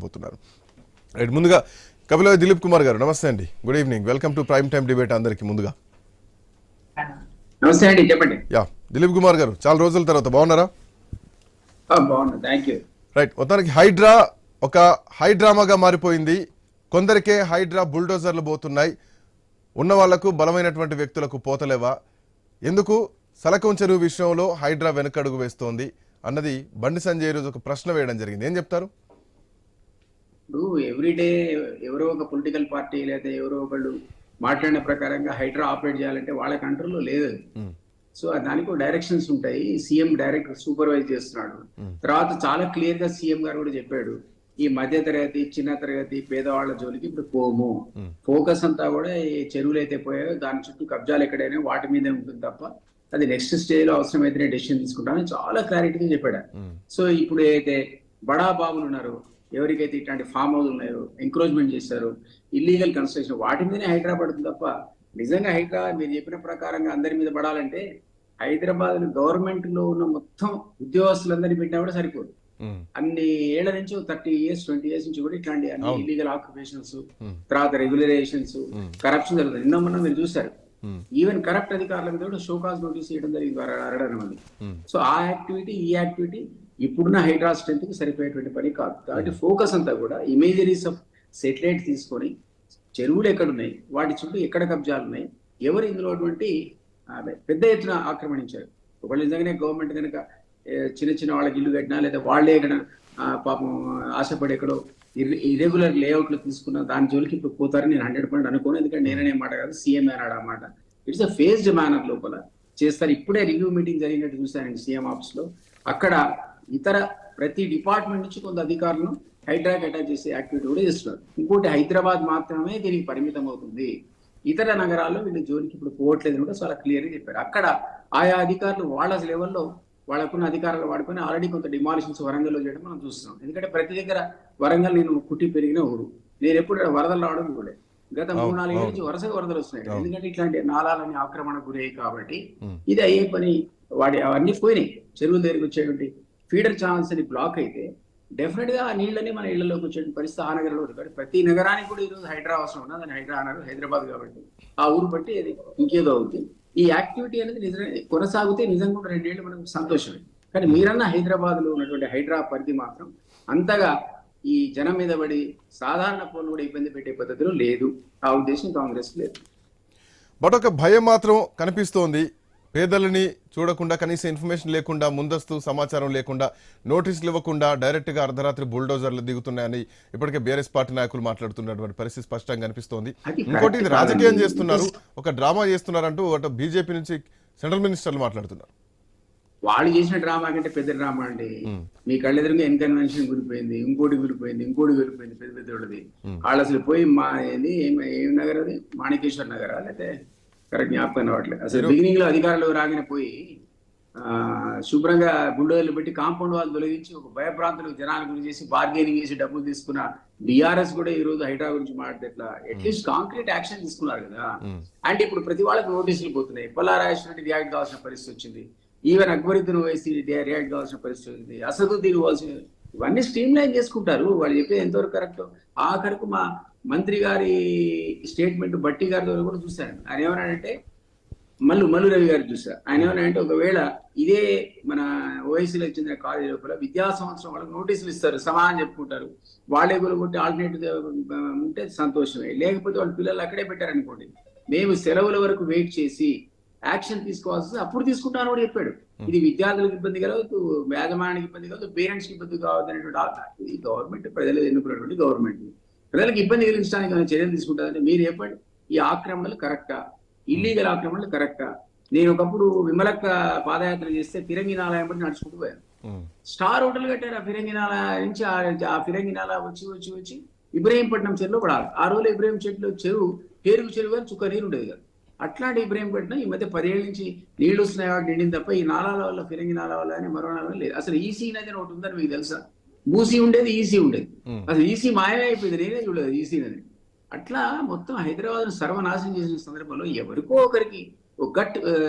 పోతున్నారు. రైట్, ముందుగా కపిలవాయి దిలీప్ కుమార్ గారు నమస్తే అండి, good evening, welcome to prime time debate. అందరికి ముందుగా నమస్తే అండి, చెప్పండి. యా దిలీప్ కుమార్ గారు, చాలా రోజుల తర్వాత బాగున్నారా? బాగున్నా, థ్యాంక్ యూ. రైట్, మొత్తానికి హైడ్రా ఒక హైడ్రామాగా మారిపోయింది. కొందరికే హైడ్రా బుల్డోజర్లు పోతున్నాయి, ఉన్న వాళ్లకు బలమైనటువంటి వ్యక్తులకు పోతలేవా? ఎందుకు సలకం చెరువు విషయంలో హైడ్రా వెనకడుగు వేస్తోంది అన్నది బండి సంజయ్ రోజు ఒక ప్రశ్న వేయడం జరిగింది. ఏం చెప్తారు? ఇప్పుడు ఎవ్రీడే ఎవరో ఒక పొలిటికల్ పార్టీ లేదా ఎవరో ఒకళ్ళు మాట్లాడిన ప్రకారంగా హైడ్రా ఆపరేట్ చేయాలంటే వాళ్ళ కంట్రోల్లో లేదు. సో దానికి డైరెక్షన్స్ ఉంటాయి. సీఎం డైరెక్ట్ సూపర్వైజ్ చేస్తున్నాడు. తర్వాత చాలా క్లియర్ గా సీఎం గారు కూడా చెప్పాడు, ఈ మధ్య తరగతి, చిన్న తరగతి, పేదవాళ్ల జోలికి ఇప్పుడు పోము. ఫోకస్ అంతా కూడా ఈ చెరువులు అయితే పోయాయో దాని చుట్టూ కబ్జాలు ఎక్కడైనా వాటి మీదే ఉంటుంది తప్ప అది నెక్స్ట్ స్టేజ్ లో అవసరమైతేనే డెసిషన్ తీసుకుంటామని చాలా క్లారిటీగా చెప్పాడు. సో ఇప్పుడు ఏదైతే బడా బాబులు ఉన్నారో, ఎవరికైతే ఇట్లాంటి ఫామ్ హౌస్ ఉన్నాయో, ఎంక్రోచ్మెంట్ చేశారు, ఇల్లీగల్ కన్స్ట్రక్షన్, వాటి మీదనే హైడ్రా పడుతుంది తప్ప నిజంగా హైడ్రా మీరు చెప్పిన ప్రకారంగా అందరి మీద పడాలంటే హైదరాబాద్ గవర్నమెంట్ లో ఉన్న మొత్తం ఉద్యోగస్తులందరినీ పెట్టినా కూడా సరిపోదు. అన్ని ఏళ్ల నుంచి 30 years 20 years నుంచి కూడా ఇట్లాంటి అన్ని ఇల్లీగల్ ఆక్యుపేషన్స్, తర్వాత రెగ్యులరేషన్స్, కరప్షన్ జరుగుతుంది. నిన్న మొన్న మీరు చూసారు, ఈవెన్ కరప్ట్ అధికారుల మీద కూడా షోకాజ్ నోటీస్ ఇవ్వడం జరిగింది, అరడడం అని. సో ఆ యాక్టివిటీ, ఈ యాక్టివిటీ ఇప్పుడున్న హైడ్రా స్ట్రెంత్ కి సరిపోయేటువంటి పని కాదు. కాబట్టి ఫోకస్ అంతా కూడా ఇమేజరీస్ ఆఫ్ సెటిలైట్ తీసుకొని చెరువులు ఎక్కడున్నాయి, వాటి చుట్టూ ఎక్కడ కబ్జాలు ఉన్నాయి, ఎవరు ఇందులో పెద్ద ఎత్తున ఆక్రమణించారు. ఒకళ్ళు నిజంగానే గవర్నమెంట్ కనుక చిన్న చిన్న వాళ్ళకి ఇల్లు కట్టినా లేదా వాళ్లే ఎక్కడ పాపం ఆశపడి ఎక్కడో ఇర్రెగ్యులర్ లేఅవుట్లు తీసుకున్న దాని జోలికి ఇప్పుడు పోతారని నేను 100% అనుకోను. ఎందుకంటే నేననే మాట కాదు, సీఎం అన్నాడు ఆ మాట. ఇట్స్ అ ఫేజ్డ్ మేనర్ లోపల చేస్తారు. ఇప్పుడే రివ్యూ మీటింగ్ జరిగినట్టు చూశానండి సీఎం ఆఫీస్ లో. అక్కడ ఇతర ప్రతి డిపార్ట్మెంట్ నుంచి కొంత అధికారులను హైడ్రాకి అటాచ్ చేసే యాక్టివిటీ కూడా చేస్తున్నారు. ఇంకోటి, హైదరాబాద్ మాత్రమే దీనికి పరిమితం అవుతుంది, ఇతర నగరాల్లో వీళ్ళ జోలికి ఇప్పుడు పోవట్లేదు కూడా చాలా క్లియర్గా చెప్పారు. అక్కడ ఆయా అధికారులు వాళ్ళ లెవెల్లో వాళ్ళకున్న అధికారులు వాడుకొని ఆల్రెడీ కొంత డిమాలిషన్స్ వరంగల్లో చేయడం మనం చూస్తున్నాం. ఎందుకంటే ప్రతి దగ్గర వరంగల్ నేను పుట్టి పెరిగిన ఊరు, నేను ఎప్పుడు వరదలు రావడం కూడా గత 3-4 ఏళ్ళ నుంచి వరుసగా వరదలు వస్తున్నాయి. ఎందుకంటే ఇట్లాంటి నాళాలని ఆక్రమణ గురయ్యాయి కాబట్టి ఇది అయ్యే పని. అవన్నీ పోయినాయి. చెరువుల దగ్గరికి వచ్చేటువంటి ఫీడర్ ఛానల్స్ అని బ్లాక్ అయితే డెఫినెట్ గా ఆ నీళ్ళని మన ఇళ్లలోకి వచ్చే పరిస్థితి ఆ నగరంలో ఉంది. ప్రతి నగరానికి కూడా ఈరోజు హైడ్రా అవసరం ఉన్నది. దాన్ని హైడ్రా అన్నారు, హైదరాబాద్ కాబట్టి ఆ ఊరు బట్టి అది ఇంకేదో అవుతుంది. ఈ యాక్టివిటీ అనేది నిజంగా కొనసాగితే నిజంగా కూడా 2 ఏళ్ళు మనకు సంతోషమే. కానీ మీరన్న హైదరాబాద్ లో ఉన్నటువంటి హైడ్రా పరిధి మాత్రం అంతగా ఈ జనం మీద పడి సాధారణ పౌరులు కూడా ఇబ్బంది పెట్టే పద్ధతిలో లేదు. ఆ ఉద్దేశం కాంగ్రెస్ లేదు. బట్ ఒక భయం మాత్రం కనిపిస్తోంది. పేదలని చూడకుండా, కనీస ఇన్ఫర్మేషన్ లేకుండా, ముందస్తు సమాచారం లేకుండా, నోటీసులు ఇవ్వకుండా డైరెక్ట్ గా అర్ధరాత్రి బుల్డోజర్లు దిగుతున్నాయని ఇప్పటికే బీఆర్ఎస్ పార్టీ నాయకులు మాట్లాడుతున్నటువంటి పరిస్థితి స్పష్టంగా కనిపిస్తోంది. ఇంకోటి, ఇది రాజకీయం చేస్తున్నారు, ఒక డ్రామా చేస్తున్నారంటూ ఒక బీజేపీ నుంచి సెంట్రల్ మినిస్టర్లు మాట్లాడుతున్నారు. వాళ్ళు చేసిన డ్రామా కంటే పెద్ద డ్రామా అండి. మీ కళ్ళెదురుగా ఇన్కన్వెన్షన్ గురిపోయింది, ఇంకోటి గురిపోయింది, పెద్ద పెద్దది. వాళ్ళు అసలు పోయి ఏం నగర్ అది, మాణికేశ్వర్ నగర్ లేకపోతే కరెక్ట్ జ్ఞాపకం రావట్లేదు. అసలు బిగినింగ్ లో అధికారులు రాగానే పోయి శుభ్రంగా బుల్డోజర్లు పెట్టి కాంపౌండ్ వాళ్ళు తొలగించి ఒక భయప్రాంతులకు జనాల గురి చేసి బార్గెనింగ్ చేసి డబ్బులు తీసుకున్న బీఆర్ఎస్ కూడా ఈ రోజు హైడ్రా గురించి మాట్లాడితే ఎట్లా? అట్లీస్ట్ కాంక్రీట్ యాక్షన్ తీసుకున్నారు కదా. అంటే ఇప్పుడు ప్రతి వాళ్ళకి నోటీసులు పోతున్నాయి. పల్లారాజేశ్వర రియాక్ట్ కావాల్సిన పరిస్థితి వచ్చింది. ఈవెన్ అక్బరుద్దీన్ ఓవైసీ రియాక్ట్ కావాల్సిన పరిస్థితి వచ్చింది. అసదుద్దీన్ ఓవైసీ, ఇవన్నీ స్ట్రీమ్ లైన్ చేసుకుంటారు. వాళ్ళు చెప్పేది ఎంతవరకు కరెక్ట్. ఆఖరికి మా మంత్రి గారి స్టేట్మెంట్ బట్టి గారి ద్వారా కూడా చూశాను. ఆయన ఏమన్నాడంటే, మల్లు రవి గారు చూశారు. ఆయన ఏమన్నాడంటే, ఒకవేళ ఇదే మన ఓవైసీలకు చెందిన కాలేజీ లోపల విద్యా సంవత్సరం వాళ్ళకి నోటీసులు ఇస్తారు, సమానం చెప్పుకుంటారు, వాళ్ళే కొట్టి ఆల్టర్నేటివ్ ఉంటే సంతోషమే, లేకపోతే వాళ్ళ పిల్లలు అక్కడే పెట్టారనుకోండి, మేము సెలవుల వరకు వెయిట్ చేసి యాక్షన్ తీసుకోవాల్సి అప్పుడు తీసుకుంటాను కూడా చెప్పాడు. ఇది విద్యార్థులకు ఇబ్బంది కలదు, యాజమాన్యానికి ఇబ్బంది కలదు, పేరెంట్స్కి ఇబ్బంది కావద్దు అనేటువంటి ఇది గవర్నమెంట్, ప్రజలు ఎన్నుకున్నటువంటి గవర్నమెంట్ ప్రజలకు ఇబ్బంది కలిగించడానికి చర్యలు తీసుకుంటారంటే మీరు చెప్పండి. ఈ ఆక్రమణలు కరెక్టా? ఇల్లీగల్ ఆక్రమణలు కరెక్టా? నేను ఒకప్పుడు విమలక్క పాదయాత్ర చేస్తే ఫిరంగినాల బట్టి నడుచుకుంటూ పోయాను. స్టార్ హోటల్ కట్టారు. ఆ ఫిరంగినాల నుంచి ఆ ఫిరంగినాల వచ్చి ఇబ్రహీంపట్నం చెరువులో పడాలి. ఆ రోజులో ఇబ్రహీం చెరువు పేరుకు చెరువు కానీ చుక్క నీరు ఉండేది కాదు. అట్లాంటి ఇబ్రహీంపట్నం ఈ మధ్య 10 ఏళ్ళ నుంచి నీళ్లు వస్తున్నాయి కాబట్టి నిండింది తప్ప ఈ నాలాల వల్ల, ఫిరంగి నాల వల్ల అని మరో నాల లేదు. అసలు ఈసీ నది ఒకటి ఉందని మీకు తెలుసా? మూసీ ఉండేది, ఈసీ ఉండేది. అసలు ఈసీ మాయమే అయిపోయింది, నేనే చూడలేదు ఈసీ నది. అట్లా మొత్తం హైదరాబాద్ సర్వనాశనం చేసిన సందర్భంలో ఎవరికో ఒకరికి ఒక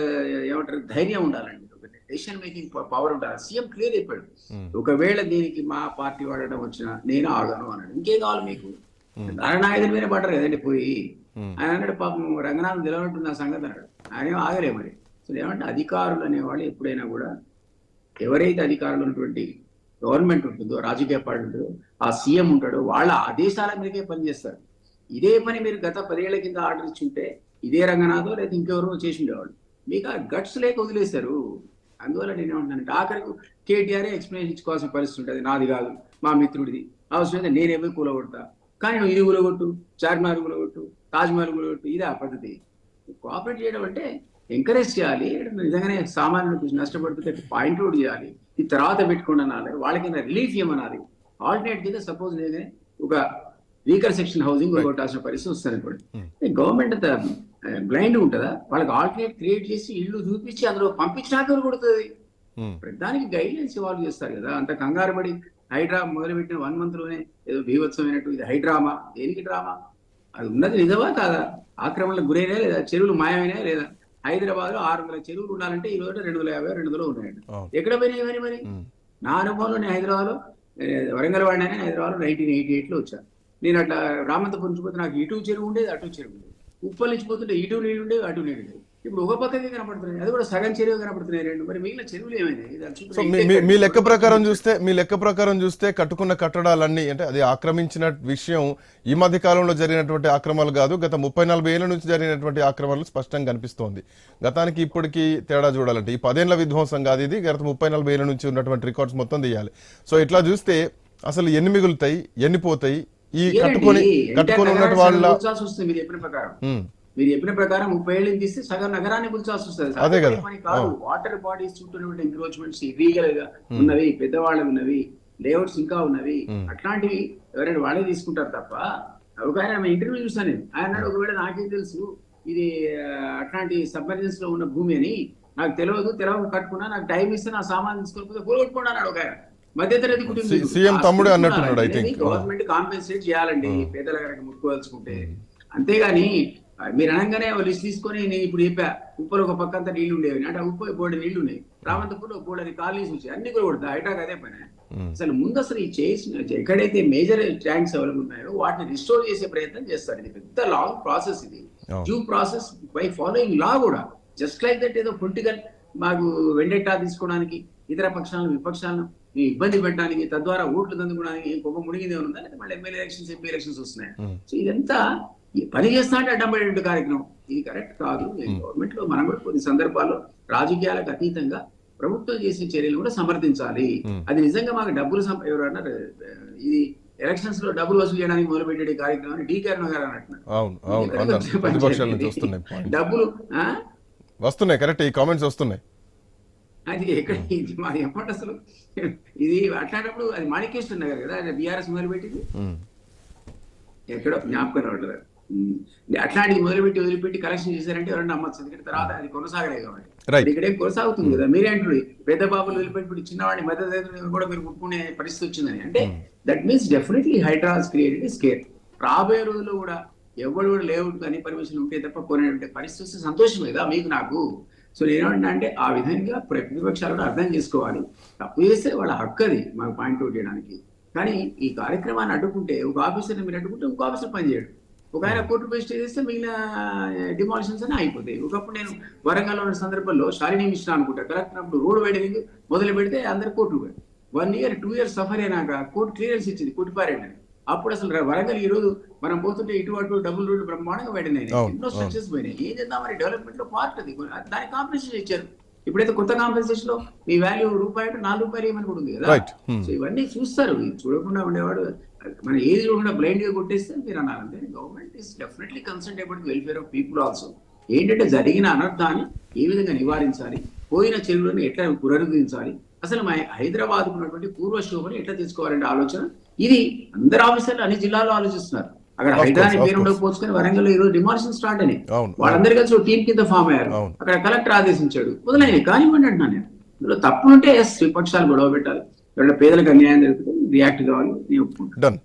ఏమంటారు ధైర్యం ఉండాలండి. డెసిషన్ మేకింగ్ పవర్ ఉండాలి. సీఎం క్లియర్ అయిపోయాడు, ఒకవేళ దీనికి మా పార్టీ వాడడం వచ్చినా నేను ఆగను అన్నాడు. ఇంకేం కావాలి మీకు? నారాయణ మీద పడ్డారు కదండి పోయి. ఆయన అన్నాడు పాపం రంగనాథ్ నిలబడుతుంది ఆ సంగతి అన్నాడు. ఆయన ఆగలే మరి. సో ఏమంటే అధికారులు అనేవాళ్ళు ఎప్పుడైనా కూడా ఎవరైతే అధికారులు ఉన్నటువంటి గవర్నమెంట్ ఉంటుందో, రాజకీయ పార్టీ ఉంటుందో, ఆ సీఎం ఉంటాడో వాళ్ళ ఆదేశాల మీదకే పనిచేస్తారు. ఇదే పని మీరు గత 10 ఏళ్ల కింద ఆర్డర్ ఇచ్చుంటే ఇదే రంగనాథో లేదా ఇంకెవరో చేసి ఉండేవాళ్ళు. మీకు ఆ గట్స్ లేక వదిలేశారు. అందువల్ల నేను ఏమంటున్నానంటే ఆఖరికి కేటీఆరే ఎక్స్ప్లెనేషన్ ఇచ్చుకోవాల్సిన పరిస్థితి ఉంటుంది. నాది కాదు, మా మిత్రుడిది, అవసరమైతే నేనేమో కూలగొడతా, కానీ నువ్వు ఇది కూలగొట్టు, చార్మినార్ కూలగొట్టు, తాజ్మహల్ కూలగొట్టు, ఇది ఆ పద్ధతి. కోఆపరేట్ చేయడం అంటే ఎంకరేజ్ చేయాలి. నిజంగానే సామాన్యులకు నష్టపడుతుంటే పాయింట్ అవుట్ చేయాలి. ఈ తర్వాత పెట్టుకోండి అనాలి, వాళ్ళ కింద రిలీఫ్ ఇవ్వమనాలి. ఆల్టర్నేట్ కింద సపోజ్ నేనే ఒక వీకర్ సెక్షన్ హౌసింగ్ కొట్టాల్సిన పరిస్థితి వస్తుంది అనుకోండి. గవర్నమెంట్ అంత బ్లైండ్ ఉంటుందా? వాళ్ళకి ఆల్టర్నేట్ క్రియేట్ చేసి ఇల్లు చూపించి అందులో పంపించినాక కొడుతుంది. దానికి గైడ్ లైన్స్ ఇవాల్వ్ చేస్తారు కదా. అంత కంగారు పడి హైడ్రా మొదలుపెట్టిన 1 month లోనే ఏదో బీభత్సమైనట్టు ఇది హైడ్రామా. దేనికి డ్రామా? అది ఉన్నది నిజమా కాదా? ఆక్రమణలకు గురైనా లేదా? చెరువులు మాయమైనా లేదా? హైదరాబాద్ లో 600 చెరువులు ఉండాలంటే ఈ రోజు 250 200 ఉన్నాయండి. ఎక్కడ పోయినాయి మరి? నా అనుభవంలో నేను హైదరాబాద్ లో వరంగల్ వాడినైనా హైదరాబాద్ లో 1988 వచ్చాను. నేను అట్లా రామంతపురం నుంచి పోతే నాకు ఇటు చెరువు ఉండేది, అటు చెరువు ఉండేది. ఉప్పల్ నుంచి పోతుంటే ఇటు నీళ్ళు ఉండేవి, అటు నీళ్ళు ఉండేవి. ఇప్పుడు ఒక పక్కకే కనపడుతున్నాయి, అది కూడా సగం చెరువు కనపడుతున్నాయి రెండు. మరి మిగిలిన చెరువులు ఏమైనాయి? మీ లెక్క ప్రకారం చూస్తే కట్టుకున్న కట్టడాలన్నీ అంటే అది ఆక్రమించిన విషయం ఈ మధ్య కాలంలో జరిగినటువంటి ఆక్రమణలు కాదు, గత 30-40 ఏళ్ల నుంచి జరిగినటువంటి ఆక్రమణలు స్పష్టంగా కనిపిస్తోంది. గతానికి ఇప్పటికీ తేడా చూడాలంటే ఈ 10 ఏళ్ల విధ్వంసం కాదు ఇది, గత 30-40 ఏళ్ల నుంచి ఉన్నటువంటి రికార్డ్స్ మొత్తం తీయాలి. సో ఇట్లా చూస్తే అసలు ఎన్ని మిగులుతాయి, ఎన్ని పోతాయి? ఈ కట్టుకొని ఉన్నట్టు వాళ్ళ మీరు చెప్పిన ప్రకారం 30 ఏళ్ళు తీస్తే సగం నగరాన్ని గుల్చాల్సి వస్తుంది. అదే కదా. వాటర్ బాడీస్ చుట్టూ ఎంక్రోచ్మెంట్స్ ఇల్లీగల్ గా ఉన్నవి, పెద్దవాళ్ళవి ఉన్నవి, లేఅవుట్స్ ఇంకా ఉన్నవి, అట్లాంటివి ఎవరైనా వాళ్ళే తీసుకుంటారు తప్ప. ఒక ఆయన ఇంటర్వ్యూ చూసాను, ఆయన ఒకవేళ నాకేం తెలుసు ఇది అట్లాంటి సబ్మర్జెన్స్ లో ఉన్న భూమి అని, నాకు తెలియక కట్టుకున్నా, నాకు టైం ఇస్తే నా సామాన్ తీసుకోకపోతే కూలగొట్టుకున్నా అన్నాడు ఒక ఆయన. మధ్యతరగతి కుటుంబం గవర్నమెంట్ కాంపెన్సేట్ చేయాలండి పేదల గారికి ముట్టుకోవాల్సుకుంటే. అంతేగాని మీరు అనగానే లిస్ట్ తీసుకొని నేను ఇప్పుడు చెప్పా ఉప్పలు ఒక పక్క అంతా నీళ్లు ఉండేవి అంటే ఉప్పు బోర్డు నీళ్లు ఉన్నాయి, రామంతపూర్లో బోర్డు కాలనీస్ వచ్చాయి, అన్ని కూడా కొడతా హైటాక్ అదే పని. అసలు ముందు అసలు ఈ చేసిన ఎక్కడైతే మేజర్ ట్యాంక్స్ అవైలబుల్ ఉన్నాయో వాటిని రిస్టోర్ చేసే ప్రయత్నం చేస్తారు. ఇది పెద్ద లాంగ్ ప్రాసెస్, ఇది డ్యూ ప్రాసెస్ బై ఫాలోయింగ్ లా కూడా. జస్ట్ లైక్ దట్ ఏదో పొలిటికల్ మాకు వెండెట్టా తీసుకోవడానికి, ఇతర పక్షాలను విపక్షాలను ఇబ్బంది పెట్టడానికి, తద్వారా ఓట్లు దందుకోవడానికి గొప్ప మునిగింది ఏమైనా ఉందా? మళ్ళీ ఎమ్మెల్యే ఎలక్షన్స్, ఎంపీ ఎలక్షన్స్ వస్తున్నాయి. సో ఇదంతా పని చేస్తా అంటే అడ్డం పడేటువంటి కార్యక్రమం. ఇది కరెక్ట్ కాదు. గవర్నమెంట్ లో మనం కూడా కొన్ని సందర్భాల్లో రాజకీయాలకు అతీతంగా ప్రభుత్వం చేసే చర్యలు కూడా సమర్థించాలి. అది నిజంగా మాకు డబ్బులు ఎవరు అన్నారు ఇది ఎలక్షన్స్ లో డబ్బులు వసూలు చేయడానికి మొదలు పెట్టే కార్యక్రమాన్ని డీకేఆర్ గారు అన్నట్టున్నారు. డబ్బులు వస్తున్నాయి, కరెక్ట్, ఈ కామెంట్స్ వస్తున్నాయి. అది ఎక్కడ ఇది మాది ఎప్పటి అసలు ఇది అట్లాంటప్పుడు అది మాణికేశ్వర నగర్ కదా బీఆర్ఎస్ మొదలుపెట్టింది, ఎక్కడో జ్ఞాపకం రావట్లేదు. అట్లాంటిది మొదలుపెట్టి వదిలిపెట్టి కలెక్షన్ చేశారంటే ఎవరైనా నమ్మచ్చు. ఎందుకంటే తర్వాత అది కొనసాగలేదు కాబట్టి ఇక్కడే కొనసాగుతుంది కదా. మీరేంటి పెద్ద బాబులు వదిలిపెట్టి చిన్నవాడిని మధ్య కూడా మీరు ముట్టుకునే పరిస్థితి వచ్చిందని అంటే that means definitely Hydraa's created scare. రాబోయే రోజుల్లో కూడా ఎవరు కూడా లేఅవుట్ కానీ పర్మిషన్ ఉంటే తప్ప కొనే పరిస్థితి సంతోషమేదా మీకు నాకు? సో నేనేమంటున్నా అంటే ఆ విధంగా ప్రతిపక్షాలు కూడా అర్థం చేసుకోవాలి. తప్పు చేస్తే వాళ్ళ హక్కు అది మాకు పాయింట్ అవుట్ చేయడానికి. కానీ ఈ కార్యక్రమాన్ని అడ్డుకుంటే ఒక ఆఫీసర్ని మీరు అడ్డుకుంటే ఇంకో ఆఫీసర్ పనిచేయడు. ఒక ఆయన కోర్టు పై స్టే చేస్తే మిగిలిన డిమాలిషన్స్ అని అయిపోతాయి. ఒకప్పుడు నేను వరంగల్లో ఉన్న సందర్భంలో శాలిని మిశ్రా అనుకుంటా కలెక్టర్ అప్పుడు రోడ్ వైడనింగ్ మొదలు పెడితే అందరు కోర్టు 1 year 2 years సఫర్ అయినాక కోర్టు క్లియరెన్స్ ఇచ్చింది కొట్టిపారేయండి అని. అప్పుడు అసలు వరంగల్ ఈ రోజు మనం పోతుంటే ఇటు అటు డబుల్ రోడ్డు బ్రహ్మాండంగా వైడనాయి, ఎన్నో స్ట్రక్చర్స్ పోయినాయి. ఏం చేద్దాం మరి డెవలప్మెంట్ లో పార్ట్ అది, దానికి కాంపెన్సేషన్ ఇచ్చారు. ఇప్పుడైతే కొత్త కాంపెన్సేషన్ లో మీ వాల్యూ రూపాయి ₹4 ఏమని కూడా ఉంది కదా. సో ఇవన్నీ చూస్తారు, చూడకుండా ఉండేవాడు మన ఏది చూడకుండా బ్లైండ్ గా కొట్టేస్తే మీరు అన్నారంటే government is definitely concern about welfare of people also. ఏంటంటే జరిగిన అనర్థాన్ని ఏ విధంగా నివారించాలి, పోయిన చెరువులను ఎట్లా పునరుద్ధరించాలి, అసలు మా హైదరాబాద్ ఉన్నటువంటి పూర్వశోభను ఎట్లా తీసుకోవాలంటే ఆలోచన ఇది అందరు ఆఫీసర్లు అన్ని జిల్లాల్లో ఆలోచిస్తున్నారు. అక్కడ హైదరాబాద్ పేరు ఉండకపోవచ్చు కానీ వరంగల్ లో ఈరోజు డిమాలిషన్ స్టార్ట్ అయినాయి. వాళ్ళందరూ కలిసి ఒక టీం కింద ఫామ్ అయ్యారు. అక్కడ కలెక్టర్ ఆదేశించాడు, మొదలైనవి. కానివ్వండి అంటున్నాను నేను, ఇందులో తప్పులుంటే విపక్షాలు గొడవ పెట్టాలి, పేదలకు అన్యాయం జరుగుతుంది, రియాక్ట్ కావాలి, నేను ఒప్పుకుంటాను.